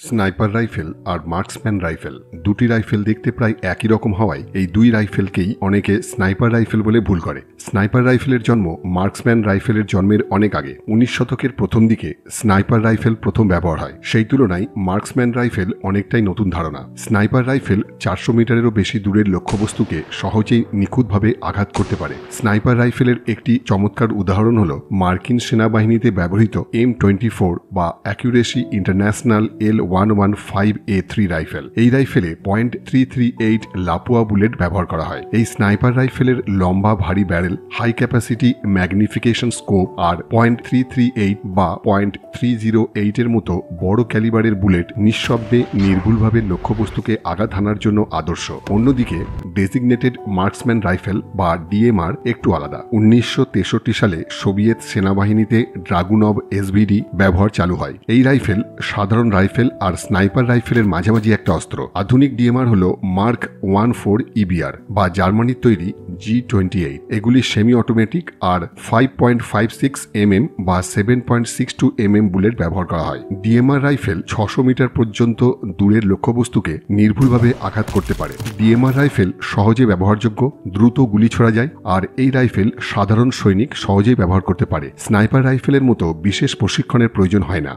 Sniper rifle আর marksman rifle দুটি rifle দেখতে প্রায় একই রকম হওয়ায় এই দুই রাইফেলকেই অনেকে স্নাইপার রাইফেল বলে ভুল করে। স্নাইপার রাইফেলের জন্ম মার্কসম্যান রাইফেলের জন্মের অনেক আগে 19 শতকের প্রথম দিকে স্নাইপার রাইফেল প্রথম ব্যবহার হয়। সেই তুলনায় মার্কসম্যান রাইফেল অনেকটাই নতুন ধারণা। স্নাইপার রাইফেল 400 মিটারেরও বেশি দূরের লক্ষ্যবস্তুকে সহজেই নিখুঁতভাবে আঘাত করতে পারে। স্নাইপার রাইফেলের একটি চমৎকার উদাহরণ হল মার্কিন সেনাবাহিনীতে ব্যবহৃত M24 বা অ্যাকুরেসি ইন্টারন্যাশনাল L115A3 রাইফেল। এই রাইফেলে .338 লাপুয়া বুলেট ব্যবহার করা হয়। এই স্নাইপার রাইফেলের লম্বা ভারী barrel, high capacity magnification scope আর .338 বা .308 এর মতো বড় ক্যালিবারের বুলেট নিঃশব্দে নির্ভুলভাবে লক্ষ্যবস্তুকে আঘাত হানার জন্য আদর্শ। অন্যদিকে ডেজিগনেটেড মার্কসম্যান রাইফেল বা DMR একটু আলাদা। 1963 সালে সোভিয়েত সেনাবাহিনীতে ড্রাগুনভ SVD ব্যবহার চালু হয়। এই রাইফেল সাধারণ রাইফেল আর স্নাইপার রাইফেলের মাঝামাঝি একটা অস্ত্র। আধুনিক DMR হল মার্ক 14 EBR বা জার্মানির তৈরি G28। এগুলি সেমি অটোমেটিক আর 5.56 mm বা 7.62 mm বুলেট ব্যবহার করা হয়। DMR রাইফেল 600 মিটার পর্যন্ত দূরের লক্ষ্যবস্তুকে নির্ভুলভাবে আঘাত করতে পারে। DMR রাইফেল সহজে ব্যবহারযোগ্য, দ্রুত গুলি ছোড়া যায় আর এই রাইফেল সাধারণ সৈনিক সহজেই ব্যবহার করতে পারে। স্নাইপার রাইফেলের মতো বিশেষ প্রশিক্ষণের প্রয়োজন হয় না।